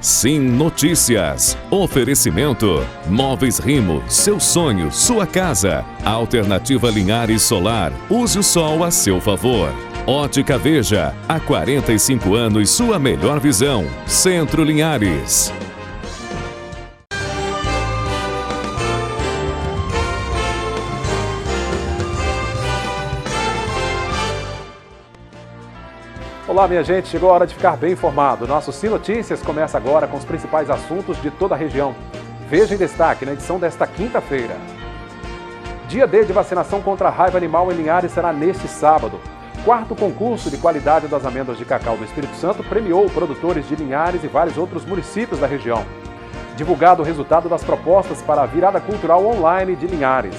Sim Notícias. Oferecimento. Móveis Rimo. Seu sonho, sua casa. Alternativa Linhares Solar. Use o sol a seu favor. Ótica Veja. Há 45 anos, sua melhor visão. Centro Linhares. Olá, minha gente, chegou a hora de ficar bem informado. Nosso Sim Notícias começa agora com os principais assuntos de toda a região. Veja em destaque na edição desta quinta-feira. Dia D de vacinação contra a raiva animal em Linhares será neste sábado. Quarto concurso de qualidade das amêndoas de cacau do Espírito Santo premiou produtores de Linhares e vários outros municípios da região. Divulgado o resultado das propostas para a virada cultural online de Linhares.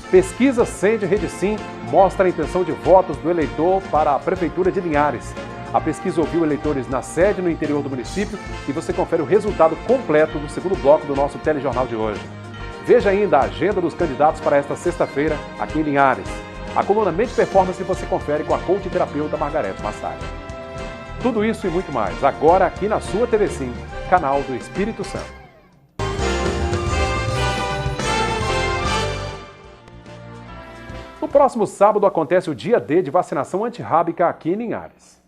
Pesquisa Sende Rede Sim mostra a intenção de votos do eleitor para a Prefeitura de Linhares. A pesquisa ouviu eleitores na sede no interior do município e você confere o resultado completo no segundo bloco do nosso telejornal de hoje. Veja ainda a agenda dos candidatos para esta sexta-feira aqui em Linhares. A coluna Mente Performance você confere com a coach e terapeuta Margarete Massari. Tudo isso e muito mais agora aqui na sua TV Sim, canal do Espírito Santo. No próximo sábado acontece o dia D de vacinação antirrábica aqui em Linhares.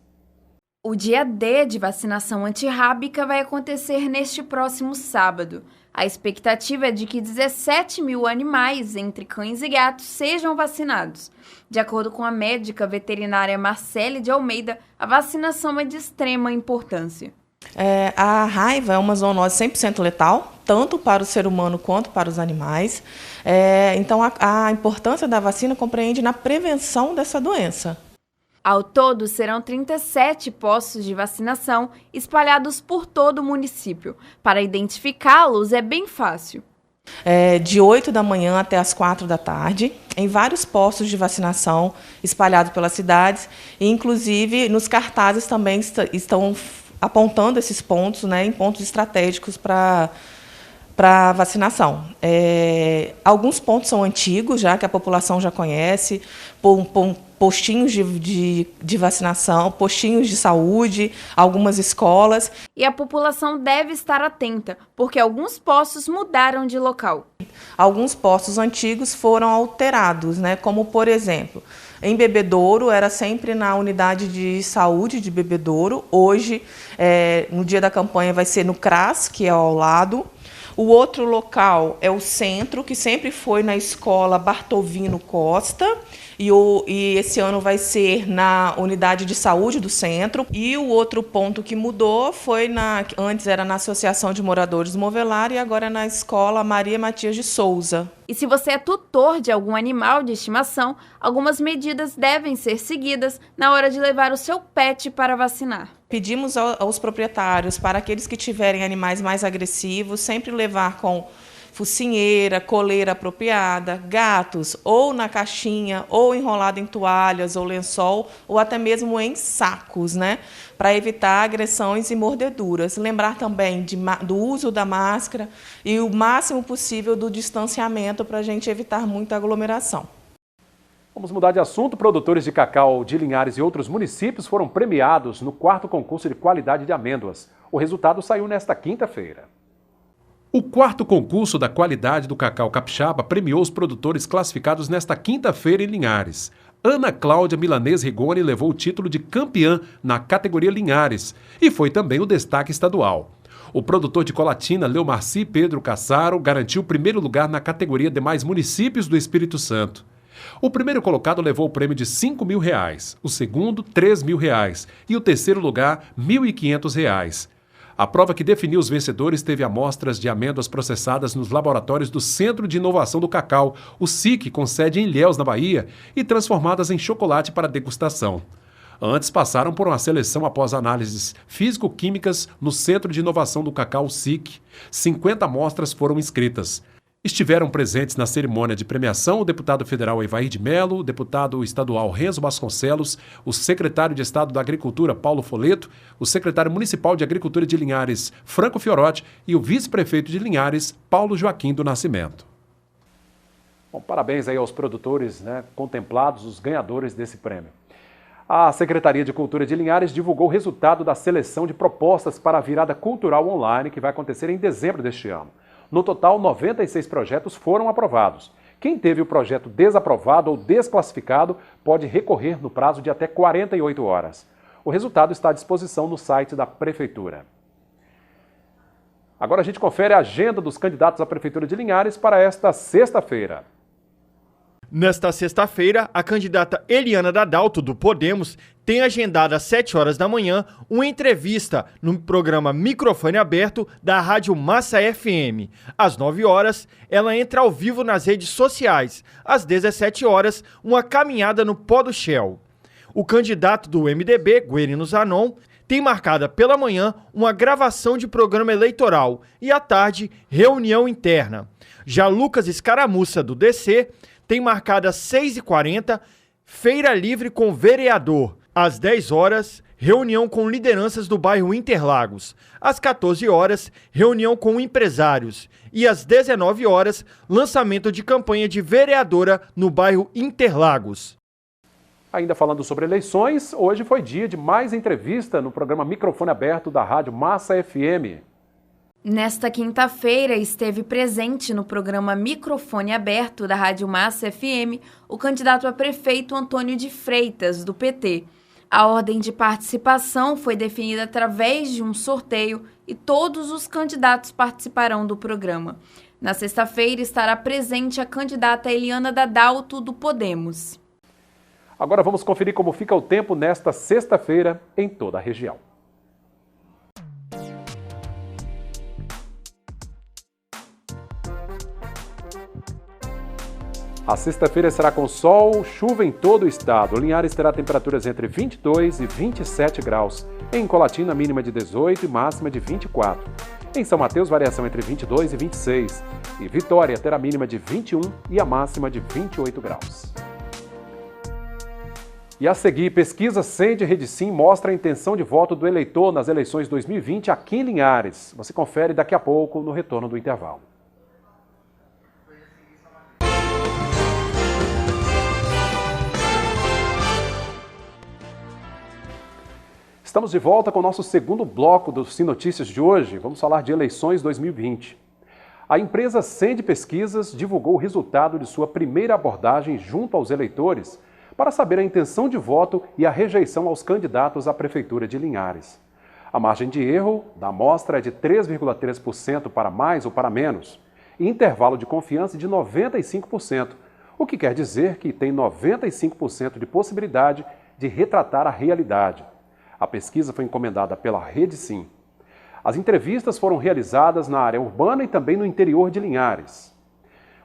O dia D de vacinação antirrábica vai acontecer neste próximo sábado. A expectativa é de que 17 mil animais, entre cães e gatos, sejam vacinados. De acordo com a médica veterinária Marcele de Almeida, a vacinação é de extrema importância. A raiva é uma zoonose 100% letal, tanto para o ser humano quanto para os animais. Então, a importância da vacina compreende na prevenção dessa doença. Ao todo, serão 37 postos de vacinação espalhados por todo o município. Para identificá-los é bem fácil. De 8 da manhã até as 4 da tarde, em vários postos de vacinação espalhados pelas cidades, e inclusive nos cartazes também estão apontando esses pontos, né, em pontos estratégicos para vacinação. Alguns pontos são antigos, já que a população já conhece, postinhos de vacinação, postinhos de saúde, algumas escolas. E a população deve estar atenta, porque alguns postos mudaram de local. Alguns postos antigos foram alterados, né, como, por exemplo, em Bebedouro, era sempre na unidade de saúde de Bebedouro. Hoje, no dia da campanha, vai ser no CRAS, que é ao lado. O outro local é o centro, que sempre foi na escola Bartovino Costa, e esse ano vai ser na unidade de saúde do centro. E o outro ponto que mudou foi, antes era na Associação de Moradores do Movelar e agora é na escola Maria Matias de Souza. E se você é tutor de algum animal de estimação, algumas medidas devem ser seguidas na hora de levar o seu pet para vacinar. Pedimos aos proprietários, para aqueles que tiverem animais mais agressivos, sempre levar com focinheira, coleira apropriada, gatos ou na caixinha, ou enrolado em toalhas ou lençol, ou até mesmo em sacos, né? Para evitar agressões e mordeduras. Lembrar também do uso da máscara e o máximo possível do distanciamento para a gente evitar muita aglomeração. Vamos mudar de assunto. Produtores de cacau de Linhares e outros municípios foram premiados no quarto concurso de qualidade de amêndoas. O resultado saiu nesta quinta-feira. O quarto concurso da qualidade do cacau capixaba premiou os produtores classificados nesta quinta-feira em Linhares. Ana Cláudia Milanês Rigoni levou o título de campeã na categoria Linhares e foi também o destaque estadual. O produtor de Colatina, Leomarci Pedro Cassaro, garantiu o primeiro lugar na categoria Demais Municípios do Espírito Santo. O primeiro colocado levou o prêmio de R$ 5.000, o segundo R$ 3.000 e o terceiro lugar R$ 1.500. A prova que definiu os vencedores teve amostras de amêndoas processadas nos laboratórios do Centro de Inovação do Cacau, o SIC, com sede em Ilhéus, na Bahia, e transformadas em chocolate para degustação. Antes passaram por uma seleção após análises físico-químicas no Centro de Inovação do Cacau, SIC. 50 amostras foram inscritas. Estiveram presentes na cerimônia de premiação o deputado federal Evair de Mello, o deputado estadual Renzo Vasconcelos, o secretário de Estado da Agricultura Paulo Foleto, o secretário municipal de Agricultura de Linhares Franco Fiorotti e o vice-prefeito de Linhares Paulo Joaquim do Nascimento. Bom, parabéns aí aos produtores, contemplados, os ganhadores desse prêmio. A Secretaria de Cultura de Linhares divulgou o resultado da seleção de propostas para a virada cultural online que vai acontecer em dezembro deste ano. No total, 96 projetos foram aprovados. Quem teve o projeto desaprovado ou desclassificado pode recorrer no prazo de até 48 horas. O resultado está à disposição no site da Prefeitura. Agora a gente confere a agenda dos candidatos à Prefeitura de Linhares para esta sexta-feira. Nesta sexta-feira, a candidata Eliana Dadalto, do Podemos, tem agendada às 7 horas da manhã uma entrevista no programa Microfone Aberto da Rádio Massa FM. Às 9 horas, ela entra ao vivo nas redes sociais. Às 17 horas, uma caminhada no Pó do Shell. O candidato do MDB, Guerino Zanon, tem marcada pela manhã uma gravação de programa eleitoral e à tarde, reunião interna. Já Lucas Escaramuça, do DC, tem marcada às 6h40, feira livre com vereador. Às 10 horas, reunião com lideranças do bairro Interlagos. Às 14 horas, reunião com empresários. E às 19 horas, lançamento de campanha de vereadora no bairro Interlagos. Ainda falando sobre eleições, hoje foi dia de mais entrevista no programa Microfone Aberto da Rádio Massa FM. Nesta quinta-feira, esteve presente no programa Microfone Aberto da Rádio Massa FM o candidato a prefeito Antônio de Freitas, do PT. A ordem de participação foi definida através de um sorteio e todos os candidatos participarão do programa. Na sexta-feira, estará presente a candidata Eliana Dadalto, do Podemos. Agora vamos conferir como fica o tempo nesta sexta-feira em toda a região. A sexta-feira será com sol, chuva em todo o estado. Linhares terá temperaturas entre 22 e 27 graus. Em Colatina, mínima de 18 e máxima de 24. Em São Mateus, variação entre 22 e 26. E Vitória terá mínima de 21 e a máxima de 28 graus. E a seguir, pesquisa Sende Rede Sim mostra a intenção de voto do eleitor nas eleições 2020 aqui em Linhares. Você confere daqui a pouco no retorno do intervalo. Estamos de volta com o nosso segundo bloco do Sim Notícias de hoje. Vamos falar de eleições 2020. A empresa Sende Pesquisas divulgou o resultado de sua primeira abordagem junto aos eleitores para saber a intenção de voto e a rejeição aos candidatos à Prefeitura de Linhares. A margem de erro da amostra é de 3,3% para mais ou para menos, e intervalo de confiança de 95%, o que quer dizer que tem 95% de possibilidade de retratar a realidade. A pesquisa foi encomendada pela Rede Sim. As entrevistas foram realizadas na área urbana e também no interior de Linhares.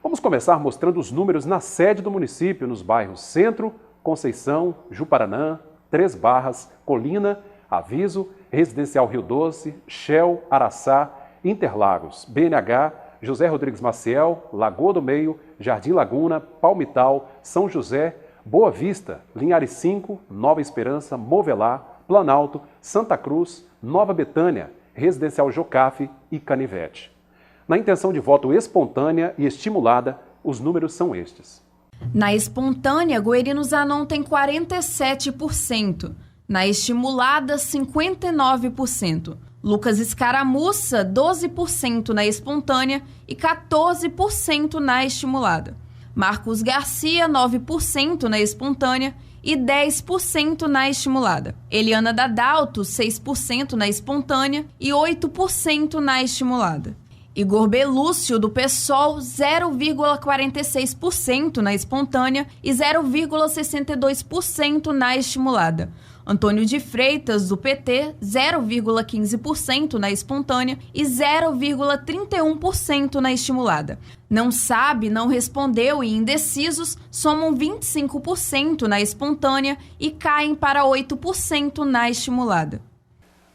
Vamos começar mostrando os números na sede do município, nos bairros Centro, Conceição, Juparanã, Três Barras, Colina, Aviso, Residencial Rio Doce, Shell, Araçá, Interlagos, BNH, José Rodrigues Maciel, Lagoa do Meio, Jardim Laguna, Palmital, São José, Boa Vista, Linhares 5, Nova Esperança, Movelá, Planalto, Santa Cruz, Nova Betânia, Residencial Jocafe e Canivete. Na intenção de voto espontânea e estimulada, os números são estes. Na espontânea, Guerino Zanon tem 47%. Na estimulada, 59%. Lucas Escaramuça, 12% na espontânea e 14% na estimulada. Marcos Garcia, 9% na espontânea e 10% na estimulada. Eliana Dadalto, 6% na espontânea e 8% na estimulada. Igor Belúcio, do PSOL, 0,46% na espontânea e 0,62% na estimulada. Antônio de Freitas, do PT, 0,15% na espontânea e 0,31% na estimulada. Não sabe, não respondeu e indecisos somam 25% na espontânea e caem para 8% na estimulada.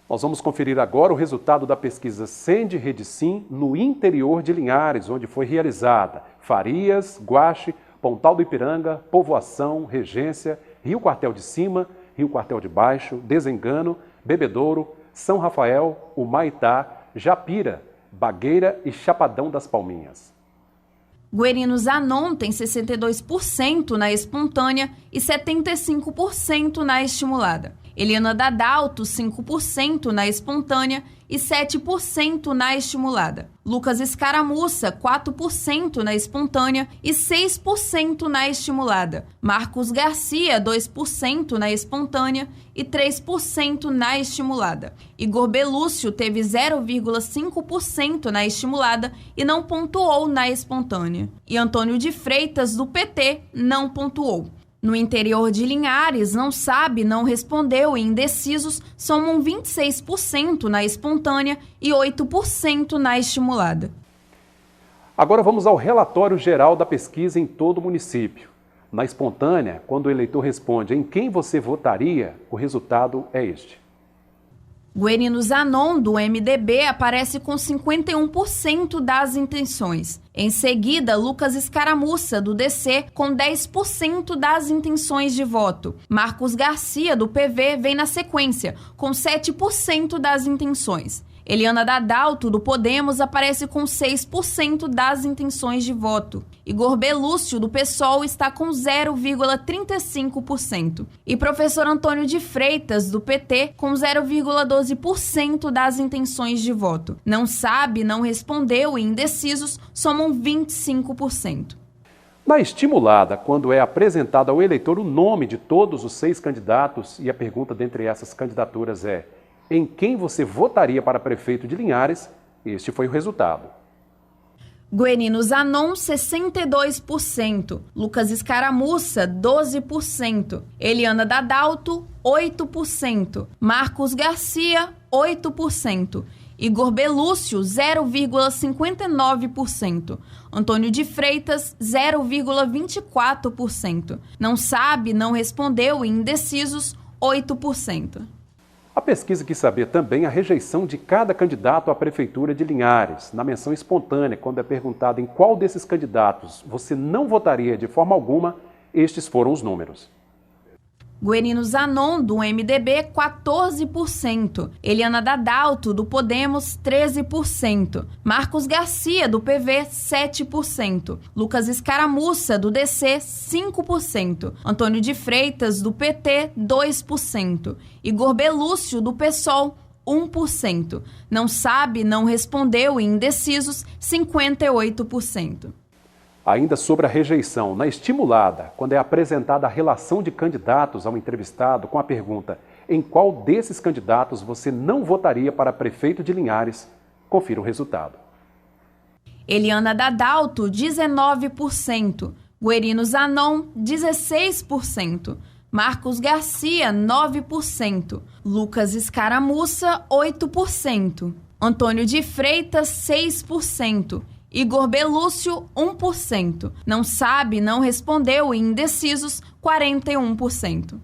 Nós vamos conferir agora o resultado da pesquisa Sende Rede Sim no interior de Linhares, onde foi realizada Farias, Guaxe, Pontal do Ipiranga, Povoação, Regência, Rio Quartel de Cima, Rio Quartel de Baixo, Desengano, Bebedouro, São Rafael, Humaitá, Japira, Bagueira e Chapadão das Palminhas. Guerino Zanon tem 62% na espontânea e 75% na estimulada. Eliana Dadalto, 5% na espontânea e 7% na estimulada. Lucas Escaramuça, 4% na espontânea e 6% na estimulada. Marcos Garcia, 2% na espontânea e 3% na estimulada. Igor Belúcio teve 0,5% na estimulada e não pontuou na espontânea. E Antônio de Freitas, do PT, não pontuou. No interior de Linhares, não sabe, não respondeu e indecisos somam 26% na espontânea e 8% na estimulada. Agora vamos ao relatório geral da pesquisa em todo o município. Na espontânea, quando o eleitor responde em quem você votaria, o resultado é este. Guerino Zanon, do MDB, aparece com 51% das intenções. Em seguida, Lucas Escaramuça, do DC, com 10% das intenções de voto. Marcos Garcia, do PV, vem na sequência, com 7% das intenções. Eliana Dadalto, do Podemos, aparece com 6% das intenções de voto. Igor Belúcio, do PSOL, está com 0,35%. E professor Antônio de Freitas, do PT, com 0,12% das intenções de voto. Não sabe, não respondeu e indecisos somam 25%. Na estimulada, quando é apresentado ao eleitor o nome de todos os 6 candidatos e a pergunta dentre essas candidaturas é: em quem você votaria para prefeito de Linhares? Este foi o resultado. Guerino Zanon, 62%. Lucas Escaramuça, 12%. Eliana Dadalto, 8%. Marcos Garcia, 8%. Igor Belúcio, 0,59%. Antônio de Freitas, 0,24%. Não sabe, não respondeu e indecisos, 8%. A pesquisa quis saber também a rejeição de cada candidato à Prefeitura de Linhares. Na menção espontânea, quando é perguntado em qual desses candidatos você não votaria de forma alguma, estes foram os números. Guerino Zanon, do MDB, 14%. Eliana Dadalto, do Podemos, 13%. Marcos Garcia, do PV, 7%. Lucas Escaramuça, do DC, 5%. Antônio de Freitas, do PT, 2%. Igor Belúcio, do PSOL, 1%. Não sabe, não respondeu e indecisos, 58%. Ainda sobre a rejeição, na estimulada, quando é apresentada a relação de candidatos ao entrevistado com a pergunta em qual desses candidatos você não votaria para prefeito de Linhares, confira o resultado. Eliana Dadalto, 19%. Guerino Zanon, 16%. Marcos Garcia, 9%. Lucas Escaramuça, 8%. Antônio de Freitas, 6%. Igor Belúcio, 1%. Não sabe, não respondeu e indecisos, 41%.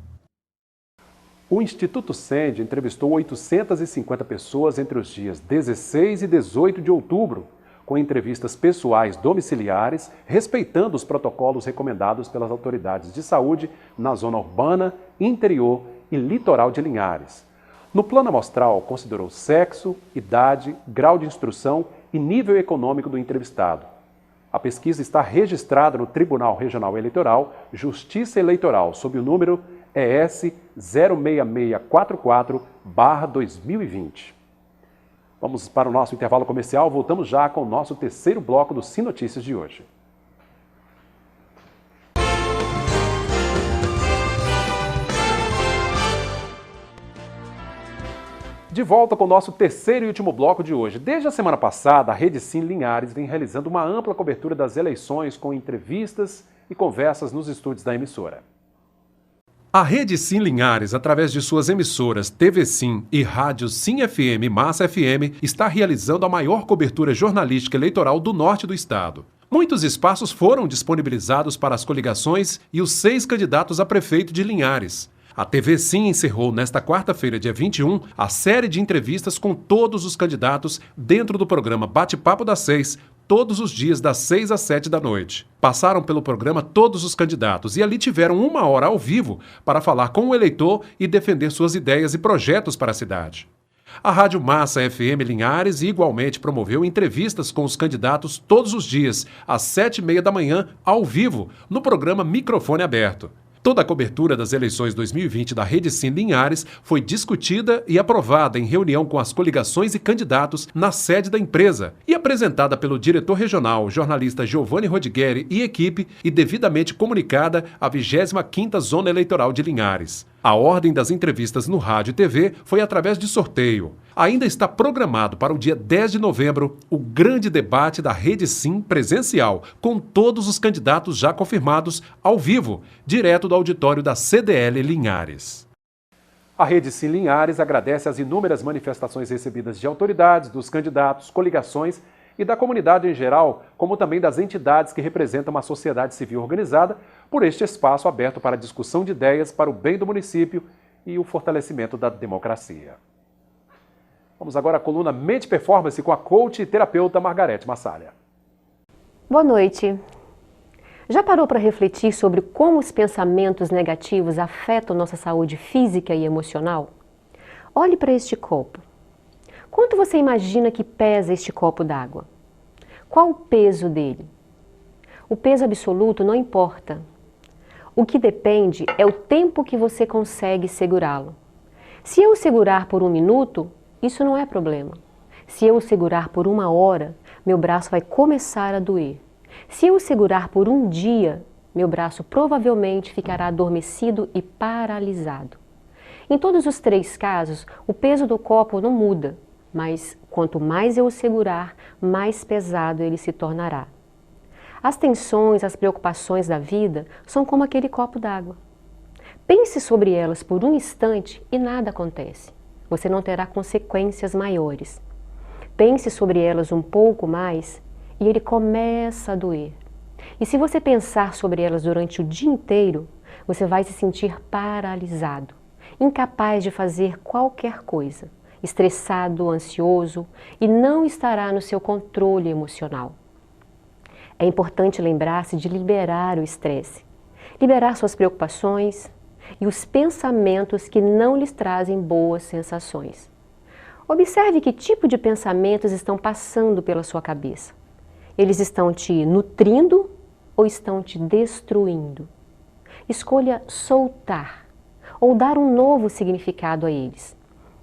O Instituto Sende entrevistou 850 pessoas entre os dias 16 e 18 de outubro, com entrevistas pessoais domiciliares, respeitando os protocolos recomendados pelas autoridades de saúde na zona urbana, interior e litoral de Linhares. No plano amostral, considerou sexo, idade, grau de instrução e nível econômico do entrevistado. A pesquisa está registrada no Tribunal Regional Eleitoral, Justiça Eleitoral, sob o número ES 06644/2020. Vamos para o nosso intervalo comercial, voltamos já com o nosso terceiro bloco do Sim Notícias de hoje. De volta com o nosso terceiro e último bloco de hoje. Desde a semana passada, a Rede Sim Linhares vem realizando uma ampla cobertura das eleições com entrevistas e conversas nos estúdios da emissora. A Rede Sim Linhares, através de suas emissoras TV Sim e Rádio Sim FM e Massa FM, está realizando a maior cobertura jornalística eleitoral do norte do estado. Muitos espaços foram disponibilizados para as coligações e os 6 candidatos a prefeito de Linhares. A TV Sim encerrou nesta quarta-feira, dia 21, a série de entrevistas com todos os candidatos dentro do programa Bate-Papo das 6, todos os dias das 6 às 7 da noite. Passaram pelo programa todos os candidatos e ali tiveram 1 hora ao vivo para falar com o eleitor e defender suas ideias e projetos para a cidade. A Rádio Massa FM Linhares igualmente promoveu entrevistas com os candidatos todos os dias, às 7h30 da manhã, ao vivo, no programa Microfone Aberto. Toda a cobertura das eleições 2020 da Rede Sim Linhares foi discutida e aprovada em reunião com as coligações e candidatos na sede da empresa e apresentada pelo diretor regional, jornalista Giovanni Rodigueri e equipe e devidamente comunicada à 25ª Zona Eleitoral de Linhares. A ordem das entrevistas no rádio e TV foi através de sorteio. Ainda está programado para o dia 10 de novembro o grande debate da Rede Sim presencial, com todos os candidatos já confirmados ao vivo, direto do auditório da CDL Linhares. A Rede Sim Linhares agradece as inúmeras manifestações recebidas de autoridades, dos candidatos, coligações e da comunidade em geral, como também das entidades que representam a sociedade civil organizada, por este espaço aberto para discussão de ideias para o bem do município e o fortalecimento da democracia. Vamos agora à coluna Mente Performance com a coach e terapeuta Margarete Massalha. Boa noite. Já parou para refletir sobre como os pensamentos negativos afetam nossa saúde física e emocional? Olhe para este copo. Quanto você imagina que pesa este copo d'água? Qual o peso dele? O peso absoluto não importa. O que depende é o tempo que você consegue segurá-lo. Se eu segurar por 1 minuto, isso não é problema. Se eu segurar por 1 hora, meu braço vai começar a doer. Se eu segurar por 1 dia, meu braço provavelmente ficará adormecido e paralisado. Em todos os 3 casos, o peso do copo não muda, mas quanto mais eu o segurar, mais pesado ele se tornará. As tensões, as preocupações da vida são como aquele copo d'água. Pense sobre elas por 1 instante e nada acontece. Você não terá consequências maiores. Pense sobre elas um pouco mais e ele começa a doer. E se você pensar sobre elas durante o dia inteiro, você vai se sentir paralisado, incapaz de fazer qualquer coisa, estressado, ansioso e não estará no seu controle emocional. É importante lembrar-se de liberar o estresse, liberar suas preocupações e os pensamentos que não lhes trazem boas sensações. Observe que tipo de pensamentos estão passando pela sua cabeça. Eles estão te nutrindo ou estão te destruindo? Escolha soltar ou dar um novo significado a eles.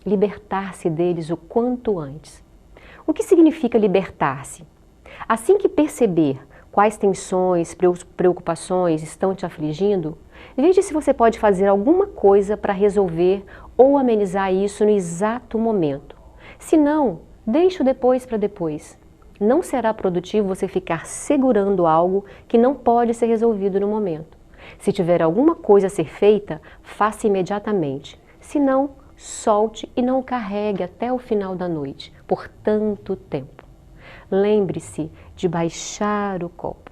Libertar-se deles o quanto antes. O que significa libertar-se? Assim que perceber quais tensões, preocupações estão te afligindo, veja se você pode fazer alguma coisa para resolver ou amenizar isso no exato momento. Se não, deixe-o depois para depois. Não será produtivo você ficar segurando algo que não pode ser resolvido no momento. Se tiver alguma coisa a ser feita, faça imediatamente. Se não, solte e não carregue até o final da noite, por tanto tempo. Lembre-se de baixar o copo.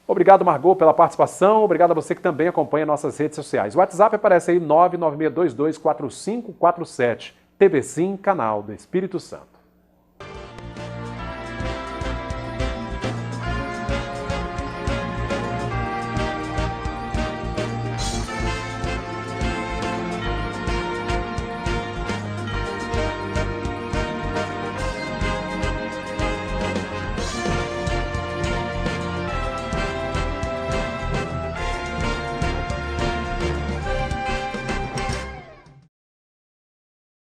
Obrigado, Margot, pela participação. Obrigado a você que também acompanha nossas redes sociais. O WhatsApp aparece aí 996224547. TV Sim, canal do Espírito Santo.